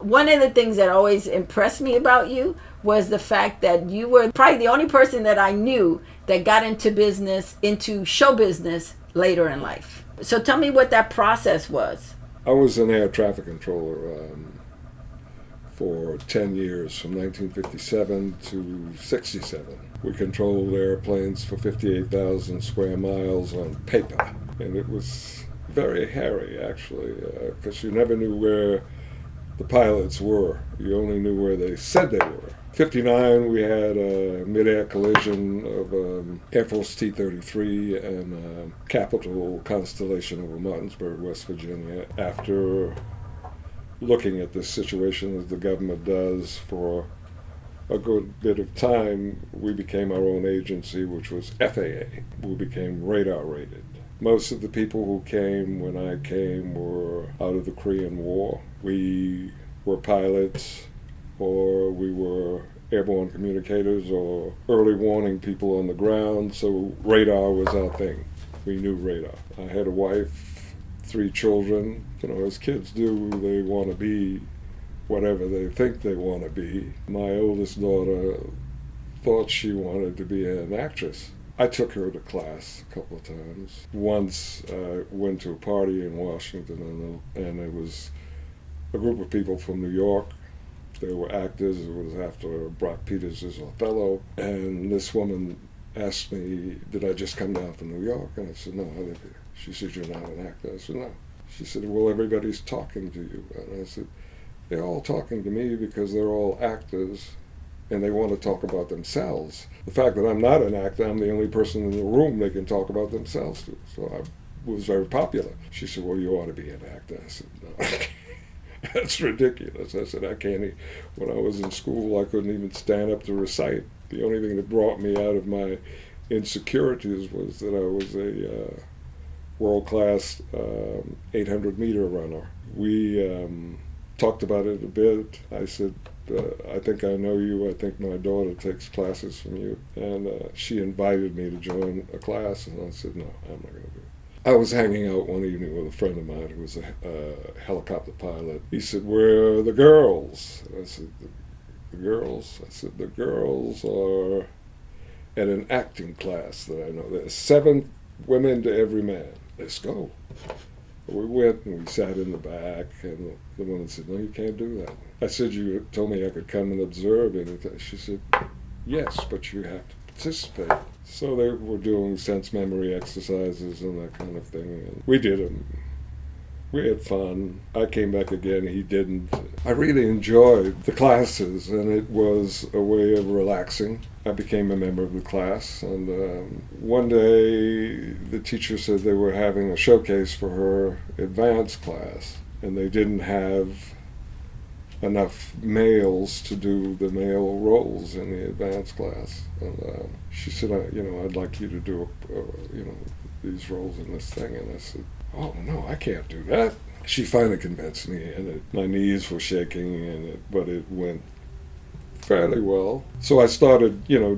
one of the things that always impressed me about you was the fact that you were probably the only person that I knew that got into show business later in life. So tell me what that process was. I was an air traffic controller for 10 years, from 1957 to 67. We controlled airplanes for 58,000 square miles on paper. And it was very hairy, actually, because you never knew where the pilots were. You only knew where they said they were. 59, we had a mid-air collision of Air Force T-33 and Capital Constellation over Martinsburg, West Virginia. After looking at this situation as the government does for a good bit of time, we became our own agency, which was FAA. We became radar rated. Most of the people who came when I came were out of the Korean War. We were pilots, or we were airborne communicators, or early warning people on the ground, so radar was our thing. We knew radar. I had a wife, 3 children. As kids do, they want to be whatever they think they want to be. My oldest daughter thought she wanted to be an actress. I took her to class a couple of times. Once I went to a party in Washington, and it was a group of people from New York. They were actors. It was after Brock Peters' Othello. And this woman asked me, did I just come down from New York? And I said, no, I live here. She said, you're not an actor? I said, no. She said, well, everybody's talking to you. And I said, they're all talking to me because they're all actors and they want to talk about themselves. The fact that I'm not an actor, I'm the only person in the room they can talk about themselves to. So I was very popular. She said, well, you ought to be an actor. I said, no. That's ridiculous. I said, when I was in school, I couldn't even stand up to recite. The only thing that brought me out of my insecurities was that I was a world-class 800-meter runner. We talked about it a bit. I said, I think I know you. I think my daughter takes classes from you. And she invited me to join a class, and I said, no, I'm not going to do it. I was hanging out one evening with a friend of mine who was a helicopter pilot. He said, where are the girls? I said, the girls? I said, the girls are at an acting class that I know. There's 7 women to every man. Let's go. We went and we sat in the back, and the woman said, no, you can't do that. I said, you told me I could come and observe anything. She said, yes, but you have to participate. So they were doing sense memory exercises and that kind of thing. And we did them. We had fun. I came back again. He didn't. I really enjoyed the classes, and it was a way of relaxing. I became a member of the class, and one day the teacher said they were having a showcase for her advanced class, and they didn't have enough males to do the male roles in the advanced class. And she said, I'd like you to do these roles in this thing. And I said, oh, no, I can't do that. She finally convinced me, and my knees were shaking, but it went fairly well. So I started, doing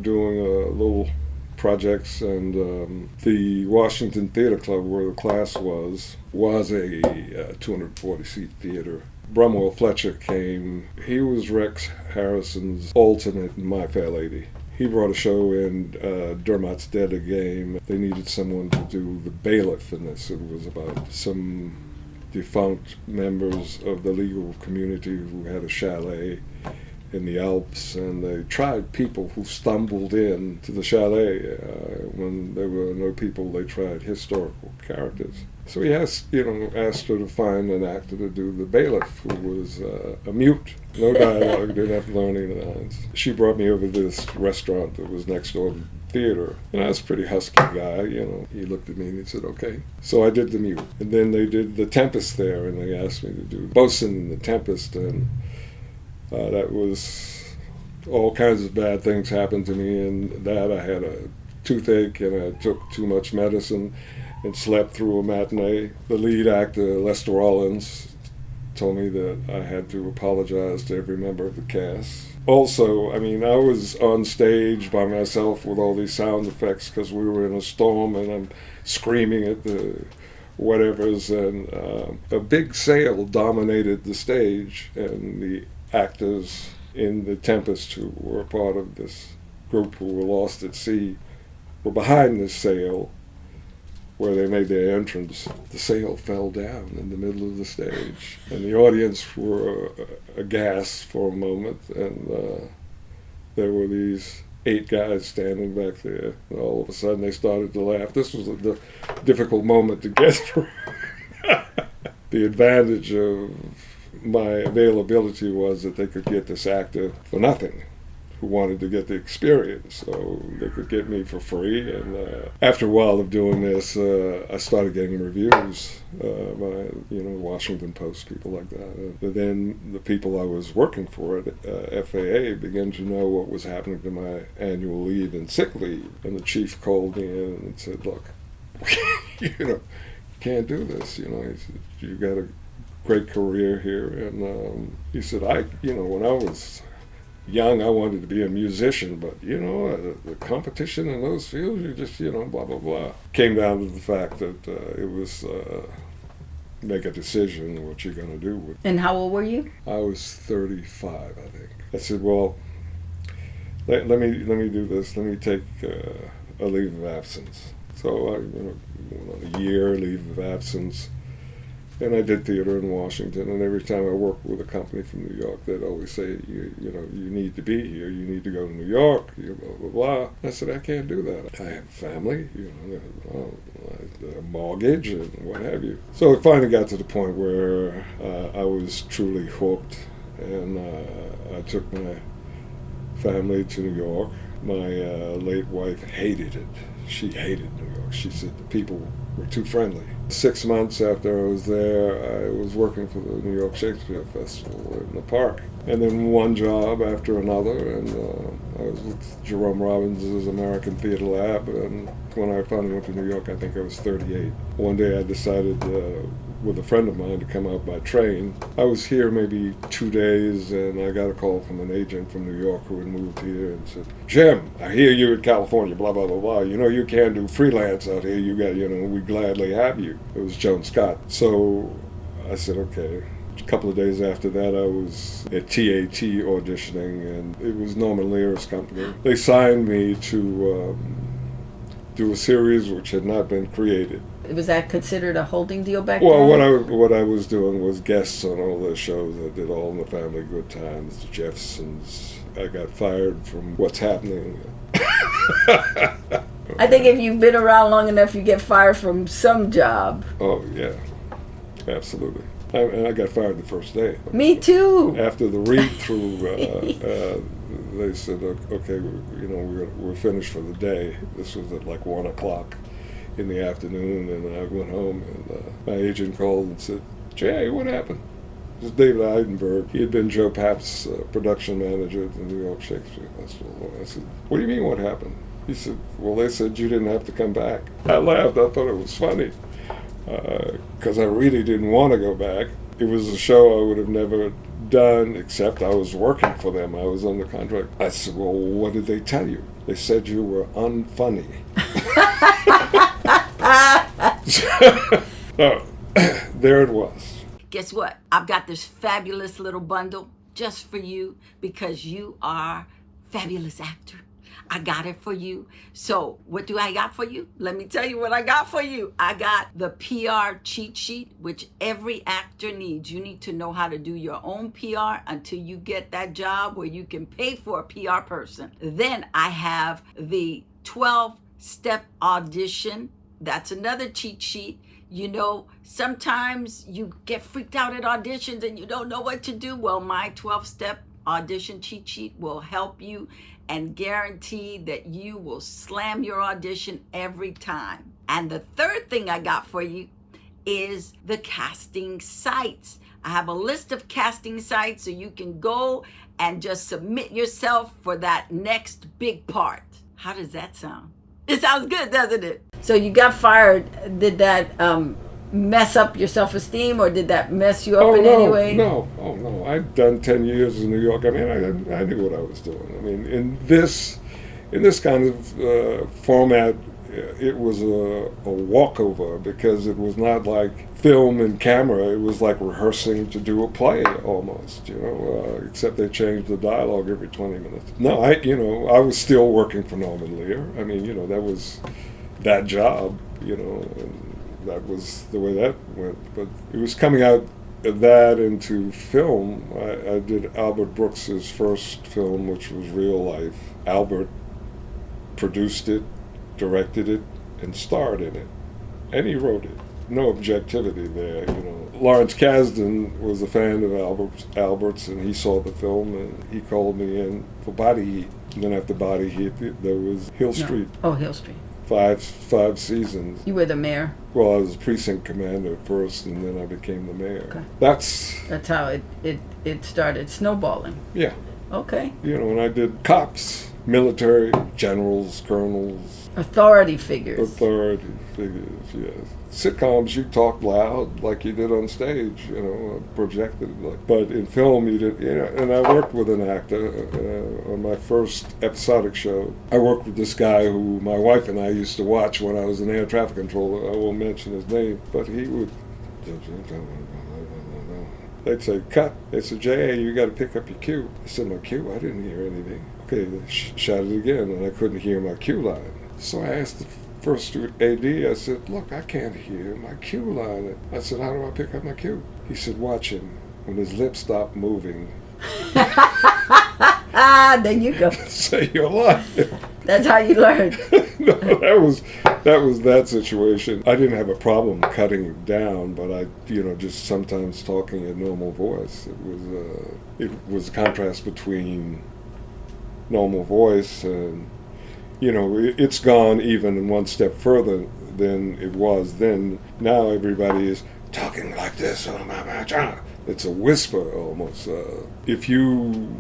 little projects, and the Washington Theater Club, where the class was a 240-seat theater. Brumwell Fletcher came. He was Rex Harrison's alternate in My Fair Lady. He brought a show in, Dermot's Dead, a game. They needed someone to do the bailiff in this. It was about some defunct members of the legal community who had a chalet in the Alps, and they tried people who stumbled in to the chalet. When there were no people, they tried historical characters. So he asked her to find an actor to do the bailiff, who was a mute, no dialogue, didn't have to learn any lines. She brought me over to this restaurant that was next door to the theater, and I was a pretty husky guy, He looked at me and he said, okay. So I did the mute. And then they did the Tempest there, and they asked me to do Bosun in the Tempest, and that was all kinds of bad things happened to me, and that I had a toothache, and I took too much medicine and slept through a matinee. The lead actor, Lester Rollins, told me that I had to apologize to every member of the cast. Also, I was on stage by myself with all these sound effects because we were in a storm, and I'm screaming at the whatever's, and a big sail dominated the stage, and the actors in The Tempest, who were part of this group who were lost at sea, were behind this sail where they made their entrance. The sail fell down in the middle of the stage, and the audience were aghast for a moment, and there were these 8 guys standing back there, and all of a sudden they started to laugh. This was a difficult moment to get through. The advantage of my availability was that they could get this actor for nothing, who wanted to get the experience, so they could get me for free. And after a while of doing this, I started getting reviews by, Washington Post, people like that. But then the people I was working for at FAA began to know what was happening to my annual leave and sick leave. And the chief called me in and said, "Look, you can't do this. He said, you got a great career here." And he said, when I was young, I wanted to be a musician, but the competition in those fields, you just blah blah blah. Came down to the fact that it was make a decision what you're going to do with. And how old were you? I was 35, I think. I said, well, let me do this. Let me take a leave of absence. So I went on a year leave of absence. And I did theater in Washington, and every time I worked with a company from New York, they'd always say, you need to be here, you need to go to New York, blah, blah, blah. I said, I can't do that. I have a family, a mortgage, and what have you. So it finally got to the point where I was truly hooked, and I took my family to New York. My late wife hated it. She hated New York. She said the people were too friendly. 6 months after I was there, I was working for the New York Shakespeare Festival in the park. And then one job after another, and I was with Jerome Robbins' American Theater Lab, and when I finally went to New York, I think I was 38. One day I decided with a friend of mine to come out by train. I was here maybe 2 days, and I got a call from an agent from New York who had moved here and said, "Jim, I hear you're in California, blah, blah, blah, blah. You can't do freelance out here. You got, we gladly have you." It was Joan Scott. So I said, okay. A couple of days after that, I was at TAT auditioning, and it was Norman Lear's company. They signed me to do a series which had not been created. Was that considered a holding deal back then? Well, what I was doing was guests on all their shows. I did All in the Family, Good Times, The Jeffersons. I got fired from What's Happening. I think if you've been around long enough, you get fired from some job. Oh, yeah. Absolutely. And I got fired the first day. Me too. After the read-through, they said, okay, we're finished for the day. This was at like 1 o'clock in the afternoon, and I went home, and my agent called and said, "Jay, what happened?" This is David Eidenberg. He had been Joe Papp's production manager at the New York Shakespeare Festival. I said, "What do you mean, what happened?" He said, "Well, they said you didn't have to come back." I laughed. I thought it was funny, because I really didn't want to go back. It was a show I would have never done, except I was working for them. I was under contract. I said, "Well, what did they tell you?" They said you were unfunny. So, there it was. Guess what? I've got this fabulous little bundle just for you because you are a fabulous actor. I got it for you. So what do I got for you? Let me tell you what I got for you. I got the PR cheat sheet, which every actor needs. You need to know how to do your own PR until you get that job where you can pay for a PR person. Then I have the 12-step audition. That's another cheat sheet. Sometimes you get freaked out at auditions and you don't know what to do. Well, my 12-step audition cheat sheet will help you and guarantee that you will slam your audition every time. And the third thing I got for you is the casting sites. I have a list of casting sites so you can go and just submit yourself for that next big part. How does that sound? It sounds good, doesn't it? So you got fired. Did that mess up your self-esteem, or did that mess you up in any way? No. I'd done 10 years in New York. I mean, I knew what I was doing. I mean, in this kind of format, it was a walkover, because it was not like film and camera. It was like rehearsing to do a play almost, except they changed the dialogue every 20 minutes. No, I was still working for Norman Lear. I mean, that was that job, and that was the way that went. But it was coming out of that into film. I did Albert Brooks's first film, which was Real Life. Albert produced it, directed it, and starred in it. And he wrote it. No objectivity there, Lawrence Kasdan was a fan of Albert's, and he saw the film, and he called me in for Body Heat. And then after Body Heat, there was Hill Street. Oh, Hill Street. Five seasons. You were the mayor? Well, I was precinct commander first, and then I became the mayor. Okay. That's how it started snowballing. Yeah. Okay. And I did cops, military, generals, colonels. Authority figures, yes. Sitcoms, you talked loud like you did on stage, projected. But in film, you did, and I worked with an actor on my first episodic show. I worked with this guy who my wife and I used to watch when I was an air traffic controller. I won't mention his name, but he would... They'd say, cut. They'd say, J.A., you got to pick up your cue. I said, my cue? I didn't hear anything. Okay, they shot it again, and I couldn't hear my cue line. So I asked the first AD, I said, look, I can't hear my cue line. I said, how do I pick up my cue? He said, watch him. When his lips stop moving. There you go. Say your line. That's how you learned. No, that was that situation. I didn't have a problem cutting it down, but I, just sometimes talking at normal voice. It was a contrast between normal voice and, it's gone even one step further than it was then. Now everybody is talking like this. It's a whisper almost. If you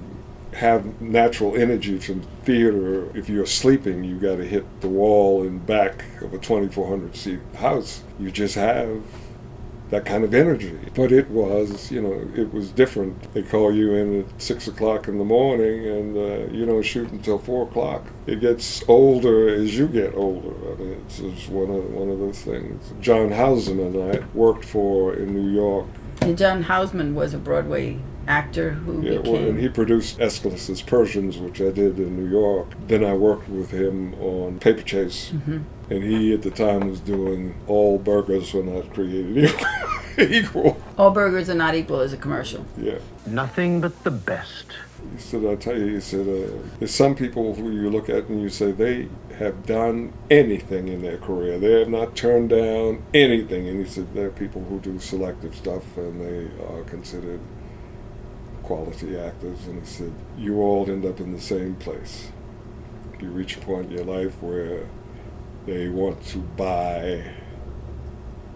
have natural energy from theater, if you're sleeping, you got to hit the wall and back of a 2,400 seat house. You just have that kind of energy. But it was, it was different. They call you in at 6 o'clock in the morning, and you don't shoot until 4 o'clock. It gets older as you get older. I mean, it's just one of those things. John Houseman I worked for in New York. And John Houseman was a Broadway actor who became... and he produced Aeschylus's Persians, which I did in New York. Then I worked with him on Paper Chase. Mm-hmm. And he, at the time, was doing All Burgers Are Not Created Equal. All Burgers Are Not Equal is a commercial. Yeah. Nothing but the best. He said, I'll tell you, there's some people who you look at and you say they have done anything in their career. They have not turned down anything. And he said, there are people who do selective stuff and they are considered quality actors. And he said, you all end up in the same place. You reach a point in your life where they want to buy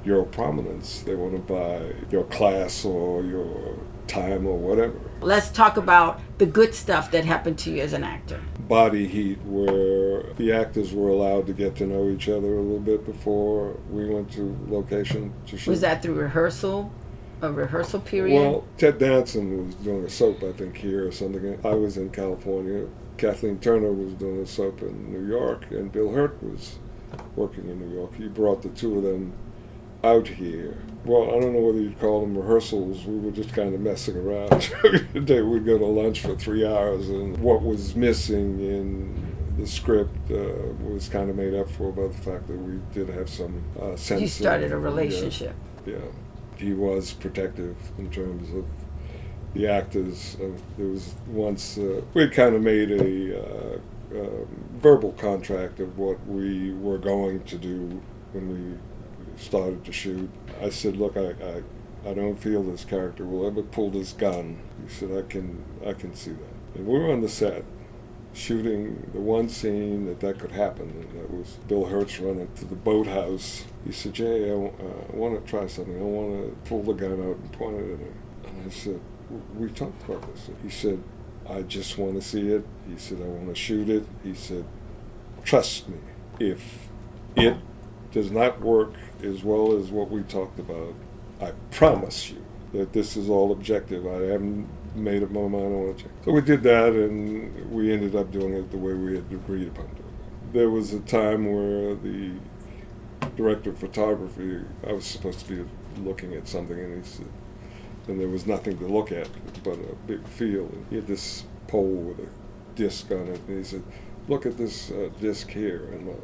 your prominence. They want to buy your class or your time or whatever. Let's talk about the good stuff that happened to you as an actor. Body Heat, where the actors were allowed to get to know each other a little bit before we went to location to shoot. Was that through a rehearsal period? Well, Ted Danson was doing a soap, I think, here or something. I was in California. Kathleen Turner was doing a soap in New York, and Bill Hurt was working in New York. He brought the two of them out here. Well, I don't know whether you'd call them rehearsals. We were just kind of messing around. We'd go to lunch for 3 hours, and what was missing in the script was kind of made up for by the fact that we did have some sense. You started a relationship. Yeah. He was protective in terms of the actors. There was once, we kind of made a verbal contract of what we were going to do when we started to shoot. I said, look, I don't feel this character will ever pull this gun. He said, I can see that. And we were on the set shooting the one scene that could happen, and that was Bill Hurt's running to the boathouse. He said, Jay, I want to try something. I want to pull the gun out and point it at him. And I said, we talked about this. He said, I just want to see it. He said, I want to shoot it. He said, trust me, if it does not work as well as what we talked about, I promise you that this is all objective. I haven't made up my mind on it. So we did that, and we ended up doing it the way we had agreed upon doing it. there was a time where the director of photography, I was supposed to be looking at something, and he said, and there was nothing to look at but a big field. And he had this pole with a disc on it, and he said, look at this disc here. And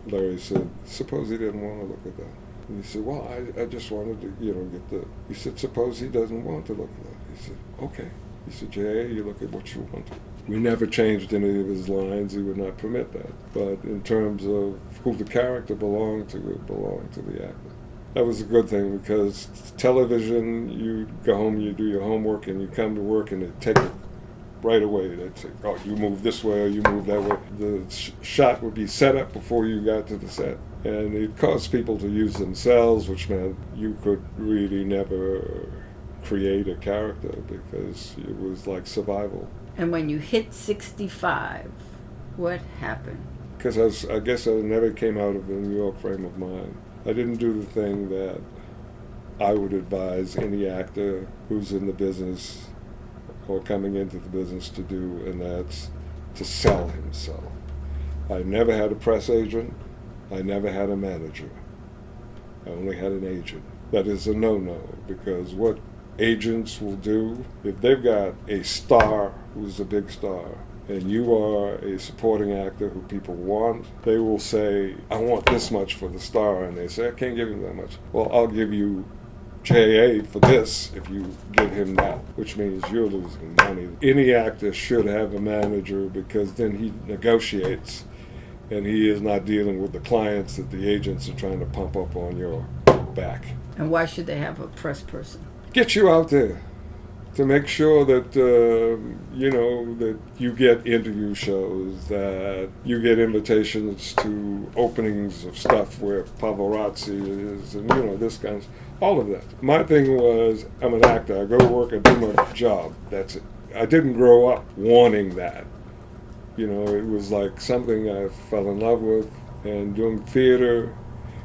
Larry said, suppose he didn't want to look at that. And he said, well, I just wanted to, get the... He said, suppose he doesn't want to look at that. He said, okay. He said, J.A., you look at what you want to. We never changed any of his lines. He would not permit that. But in terms of who the character belonged to, it belonged to the actor. That was a good thing, because television, you go home, you do your homework, and you come to work, and they take it right away. They'd say, oh, you move this way, or you move that way. The shot would be set up before you got to the set. And it caused people to use themselves, which meant you could really never create a character, because it was like survival. And when you hit 65, what happened? Because I guess I never came out of the New York frame of mind. I didn't do the thing that I would advise any actor who's in the business or coming into the business to do, and that's to sell himself. I never had a press agent. I never had a manager. I only had an agent. That is a no-no, because what agents will do, if they've got a star who's a big star, and you are a supporting actor who people want, they will say, I want this much for the star, and they say, I can't give him that much. Well, I'll give you J.A. for this if you give him that, which means you're losing money. Any actor should have a manager, because then he negotiates, and he is not dealing with the clients that the agents are trying to pump up on your back. And why should they have a press person? Get you out there to make sure that that you get interview shows, that you get invitations to openings of stuff where paparazzi is, and this kind of all of that. My thing was, I'm an actor. I go to work, I do my job. That's it. I didn't grow up wanting that. It was like something I fell in love with. And doing theater,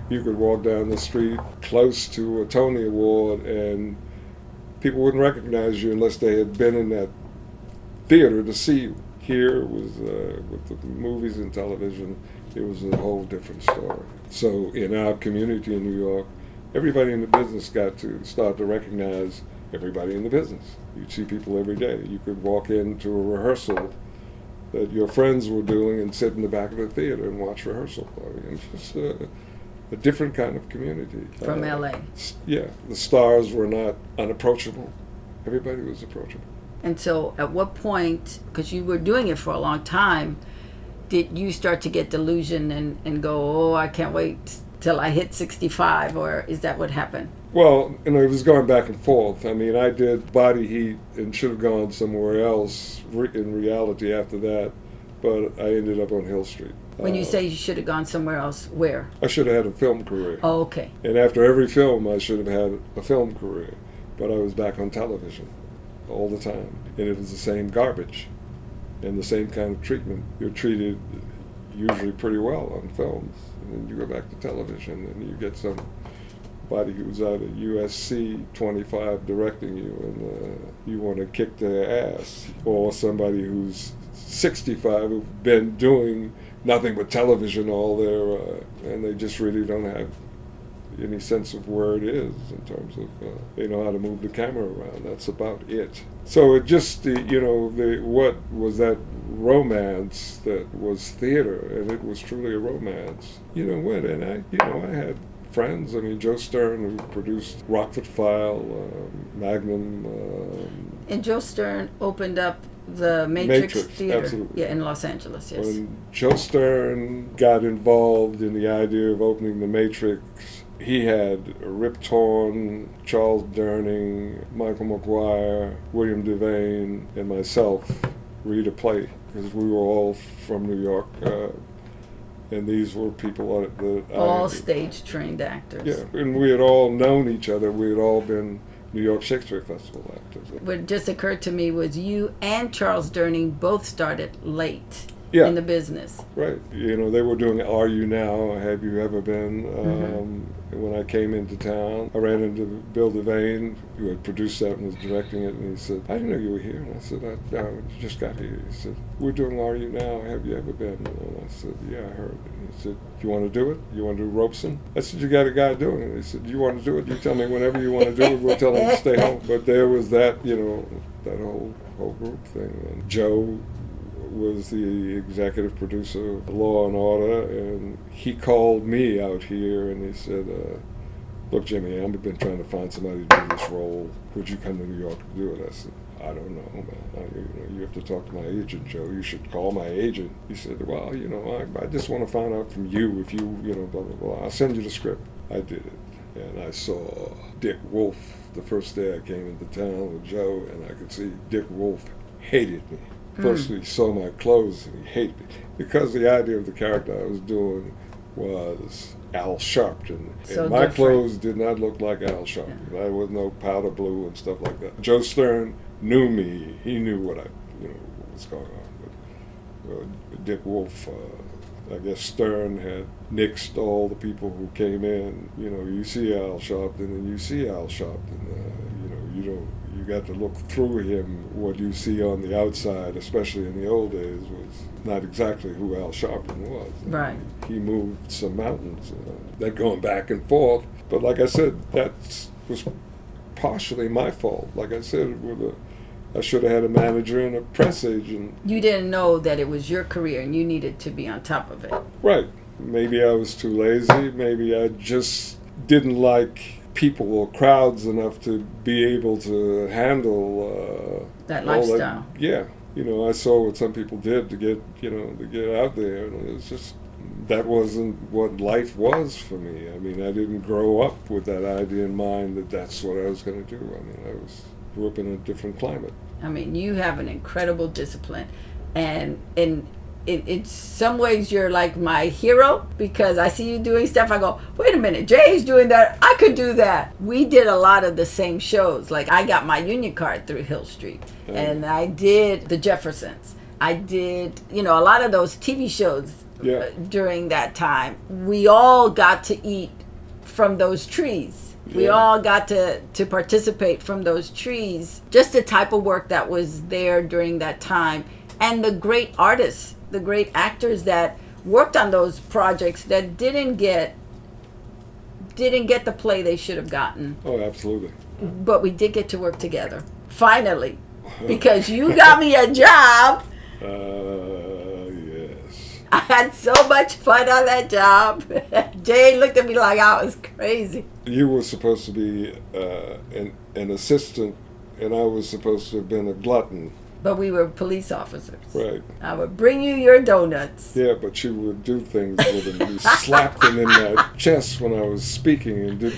you could walk down the street close to a Tony Award, and people wouldn't recognize you unless they had been in that theater to see you. Here it was with the movies and television, it was a whole different story. So in our community in New York, everybody in the business got to start to recognize everybody in the business. You'd see people every day. You could walk into a rehearsal that your friends were doing and sit in the back of the theater and watch rehearsal. It's just a different kind of community. From L.A. Yeah, the stars were not unapproachable. Everybody was approachable. And so at what point, because you were doing it for a long time, did you start to get delusion and go, oh, I can't wait till I hit 65, or is that what happened? Well, it was going back and forth. I mean, I did Body Heat and should have gone somewhere else in reality after that, but I ended up on Hill Street. When you say you should have gone somewhere else, where? I should have had a film career. Oh, okay. And after every film, I should have had a film career. But I was back on television all the time. And it was the same garbage and the same kind of treatment. You're treated usually pretty well on films. And then you go back to television and you get somebody who's out of USC 25 directing you, and you want to kick their ass. Or somebody who's 65 who've been doing nothing but television all their, and they just really don't have any sense of where it is in terms of, they know how to move the camera around. That's about it. So it just, what was that romance that was theater, and it was truly a romance. And I had friends. I mean, Joe Stern, who produced Rockford File, Magnum. And Joe Stern opened up the Matrix Theater, absolutely. in Los Angeles, yes. When Joe Stern got involved in the idea of opening the Matrix, he had Rip Torn, Charles Durning, Michael McGuire, William Devane, and myself read a play, because we were all from New York, and these were people that all stage-trained actors. Yeah, and we had all known each other. We had all been New York Shakespeare Festival actors. What just occurred to me was you and Charles Durning both started late. Yeah. in the business. Right. You know, they were doing Are You Now? Have You Ever Been? When I came into town, I ran into Bill Devane, who had produced that and was directing it, and he said, I didn't know you were here. And I said, I just got here. He said, we're doing Are You Now? Have You Ever Been? And I said, yeah, I heard. And he said, you want to do it? You want to do Robeson? I said, you got a guy doing it. He said, you want to do it? You tell me whenever you want to do it. We'll tell him to stay home. But there was that, you know, that whole group thing. And Joe was the executive producer of Law and Order, and he called me out here and he said, look, Jimmy, I've been trying to find somebody to do this role. Would you come to New York to do it? I said, I don't know, man. You have to talk to my agent, Joe. You should call my agent. He said, well, you know, I just want to find out from you if you, you know, blah, blah, blah. I'll send you the script. I did it. And I saw Dick Wolf the first day I came into town with Joe, and I could see Dick Wolf hated me. First, he saw my clothes and he hated me because the idea of the character I was doing was Al Sharpton. So and my different. clothes did not look like Al Sharpton. There was no powder blue and stuff like that. Joe Stern knew me. He knew what what was going on. But Dick Wolf, I guess Stern had nixed all the people who came in. You know, you see Al Sharpton and you see Al Sharpton. You got to look through him. What you see on the outside, especially in the old days, was not exactly who Al Sharpton was. Right. He moved some mountains. That going back and forth. But like I said, that was partially my fault. Like I said, I should have had a manager and a press agent. You didn't know that it was your career and you needed to be on top of it. Right. Maybe I was too lazy. Maybe I just didn't like people or crowds enough to be able to handle that all lifestyle. Yeah, you know, I saw what some people did to get out there, and it was just, that wasn't what life was for me. I mean, I didn't grow up with that idea in mind that that's what I was going to do. I mean, I grew up in a different climate. I mean, you have an incredible discipline, and in some ways you're like my hero, because I see you doing stuff. I go, wait a minute, Jay's doing that. I could do that. We did a lot of the same shows. Like, I got my union card through Hill Street, and I did The Jeffersons. I did, a lot of those TV shows during that time. We all got to eat from those trees. We all got to participate from those trees. Just the type of work that was there during that time. And the great artists, the great actors that worked on those projects that didn't get the play they should have gotten. Oh, absolutely. But we did get to work together, finally, because you got me a job. Yes. I had so much fun on that job. Jay looked at me like I was crazy. You were supposed to be an assistant, and I was supposed to have been a glutton. But we were police officers. Right. I would bring you your donuts. Yeah, but you would do things with them. You slapped them in my chest when I was speaking, and did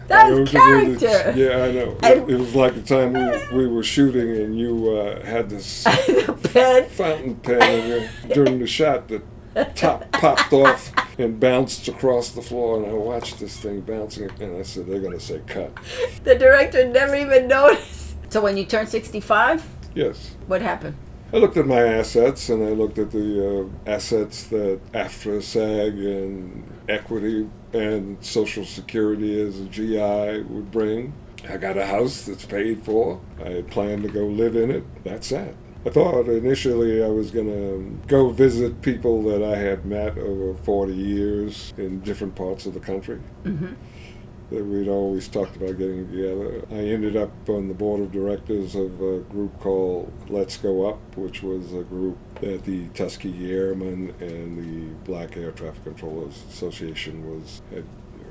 That's character. Yeah, I know. It was like the time we were shooting, and you had this fountain pen during the shot that top popped off and bounced across the floor, and I watched this thing bouncing, and I said, they're going to say cut. The director never even noticed. So when you turned 65? Yes. What happened? I looked at my assets, and I looked at the assets that AFTRA, SAG, and Equity and Social Security as a GI would bring. I got a house that's paid for. I had planned to go live in it. That's that. I thought initially I was going to go visit people that I had met over 40 years in different parts of the country. Mm-hmm. That we'd always talked about getting together. I ended up on the board of directors of a group called Let's Go Up, which was a group that the Tuskegee Airmen and the Black Air Traffic Controllers Association had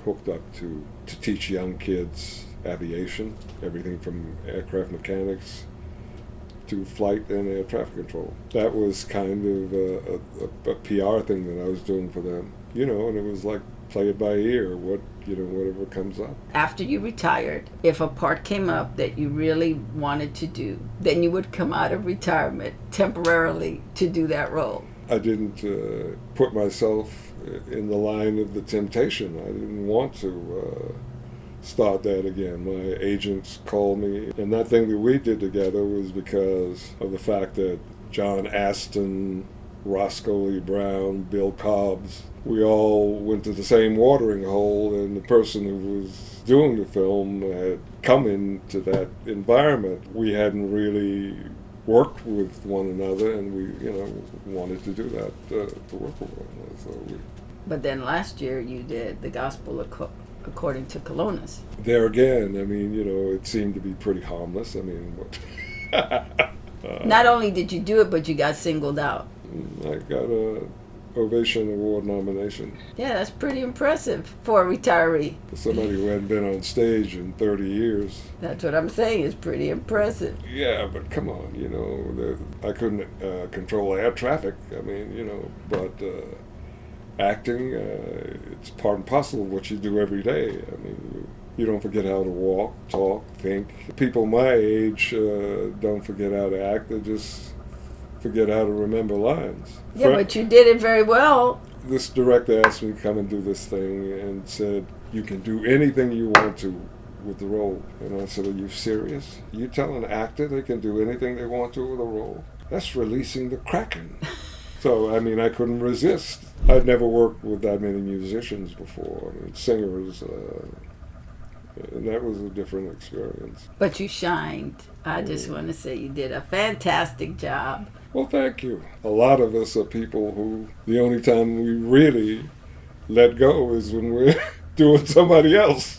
hooked up to teach young kids aviation, everything from aircraft mechanics to flight and air traffic control. That was kind of a PR thing that I was doing for them, and it was like play it by ear, whatever comes up. After you retired, if a part came up that you really wanted to do, then you would come out of retirement temporarily to do that role. I didn't put myself in the line of the temptation. I didn't want to start that again. My agents called me, and that thing that we did together was because of the fact that John Aston Roscoe Lee Brown, Bill Cobbs. We all went to the same watering hole, and the person who was doing the film had come into that environment. We hadn't really worked with one another, and we, wanted to do that, to work with one another. So But then last year you did the Gospel according to Polonius. there again, it seemed to be pretty harmless. Not only did you do it, but you got singled out. I got a Ovation Award nomination. Yeah, that's pretty impressive for a retiree. For somebody who hadn't been on stage in 30 years. That's what I'm saying. It's pretty impressive. Yeah, but come on, I couldn't control air traffic. But acting, it's part and parcel of what you do every day. You don't forget how to walk, talk, think. People my age don't forget how to act. They just forget how to remember lines. Yeah, but you did it very well. This director asked me to come and do this thing and said, you can do anything you want to with the role. And I said, are you serious? You tell an actor they can do anything they want to with a role? That's releasing the Kraken. So, I couldn't resist. I'd never worked with that many musicians before, singers, and that was a different experience. But you shined. I just want to say you did a fantastic job. Well, thank you. A lot of us are people who the only time we really let go is when we're doing somebody else.